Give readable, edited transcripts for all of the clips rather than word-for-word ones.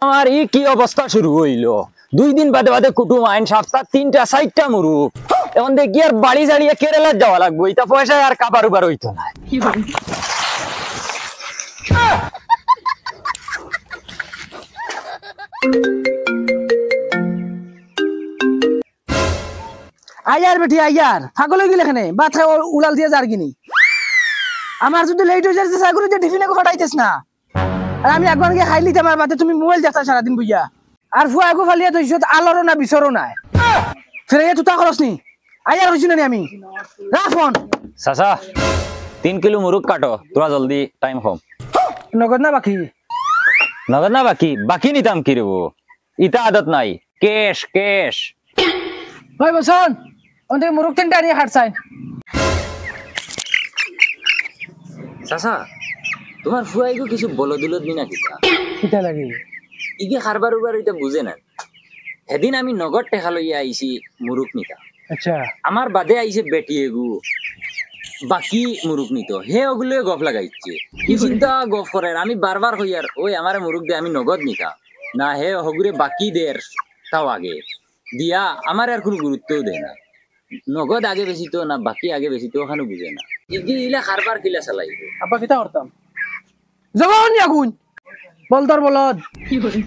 আমার ই কি অবস্থা শুরু হইলো 2 দিন বাদে বাদে কুটুম আইন সপ্তাহ 3টা 4টা মুরুখ এখন দেখি আর বাড়ি জাড়িয়ে কেরালা যাওয়া লাগবে এটা পয়সা আর কাবার উবার হইতো না আয়ার বেটি আয়ার পাগল হয়ে গেলে এখানে বাথা উলাল দিয়ে যার কিনি আমার যদি লেট হয়ে যাচ্ছে সাগরে যে টিফিনে হটাইতেছ না আর আমি একবার গিয়ে খাইলি আমার বাতে তুমি মোবাইল দেখতা সারাদিন বুইয়া আর ফুয়া আগো ফালিয়া তো ইসত আলোরও না বিছরও নাই ফিরে তুই তা করস নি আয়ার হইছি না আমি রাখ ফোন চাচা 3 কিলো মুরুখ কাটো তোরা জলদি টাইম কম নগদ না বাকি নগদ না বাকি নিতাম কি রেবো ইটা আদত নাই কেশ কেশ ভাই বসন ওন থেকে মুরুখ তিনটা নিয়ে হাঁটছাই চাচা তোমার ফুয়াইগো কিছু বলো দিলত নি না কিটা লাগে ইগে খারবার উবার এটা বুঝে না সেদিন আমি নগদ টেকা লইয়া আইছি মুরুখ নিতা আচ্ছা আমার বাদে আইছে বেটি এগু বাকি মুরুখ নিত হে ওগুলো গফ লাগাইছে কি চিন্তা গফ করে আমি বারবার হইয়ার ওই আমারে মুরুখ দে আমি নগদ নিতা না হে হগুরে বাকি দের তাও আগে দিয়া আমার আর কোনো গুরুত্বও দেয় না নগদ আগে বেশি তো না বাকি আগে বেশি তো ওখানে বুঝে না ইগে ইলা খারবার কিলা চালাই আব্বা কিটা করতাম জবান আগুন বলদর বলদ কি করে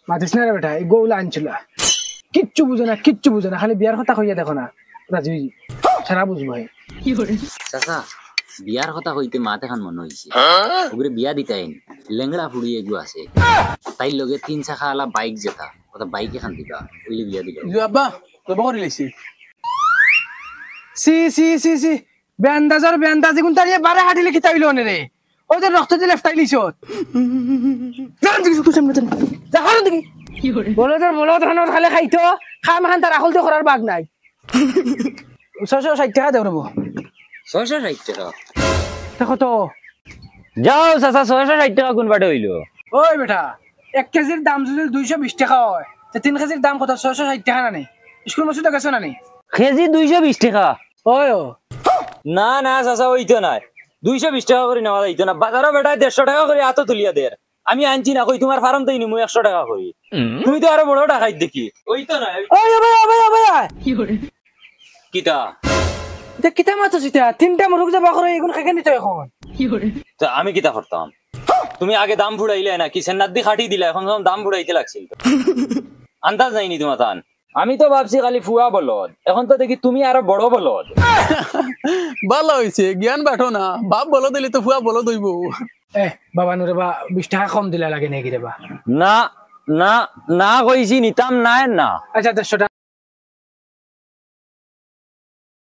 মাতিস না রে বেটা এই গৌলা আনছিল কিচ্ছু বুঝে না খালি বিয়ার কথা কইয়া দেখো না রাজু সারা বুঝবো কি করে চাচা বিয়ার কথা হইতে মাতে খান মনে হইছে ওগুরে বিয়া দিতাইন লেংড়া ফুড়ি এগু আছে তাইর লগে 3 চাকা আলা বাইক যেতা ওটা বাইক এখান দিবা ওইলে বিয়া দিল আব্বা তো বকরি লাইছি সি বেন্দাজি কোন তারিয়ে বারে হাঁটিলে খিতা হইলো রে ওই যে রক্ত দিয়ে লেফটাই লিছো জান দিছি তুই সামনে যা হারো দেখি কি করে বলো তো খালে খাইতো খাম খান তার আকল তো করার বাগ নাই 660 টাকা দেব রবো 660 টাকা দেখো তো যাও চাচা 660 টাকা কোন বাটে হইলো ওই বেটা 1 কেজির দাম যদি 220 টাকা হয় তে 3 কেজির দাম কত 660 টাকা না নে স্কুল মসজিদে গেছ না নে কেজি 220 টাকা ওই না না চাচা হইতো না 220 টাকা করে নেওয়া যাইতো না বাজারও বেটা 150 টাকা করে হাতে তুলিয়া দের আমি আনছি না কই তোমার ফার্ম দেইনি মই 100 টাকা করি তুমি তো আরো বড় টাকাই দেখি হইতো না ওই ভাই কি করে কিটা দেখ কিটা মাছ সিটা তিনটা মুরগ যাবা করে এগুন খাইকে নিতে এখন কি করে তো আমি কিটা করতাম তুমি আগে দাম ফুড়াইলে না কি সেন্নাত দি খাটি দিলা এখন দাম ফুড়াইতে লাগছিল আন্দাজ নাইনি তোমার তান আমি তো ভাবছি খালি ফুয়া বলদ এখন তো দেখি তুমি আরো বড় বলদ ভালো হইছে জ্ঞান বাটো না বাপ বলো দিলে তো ফুয়া বলো দইব বাবা নুরে বা 20 টাকা কম দিলা লাগে নাকি রে বা না না না কইছি নিতাম না আচ্ছা 100 টাকা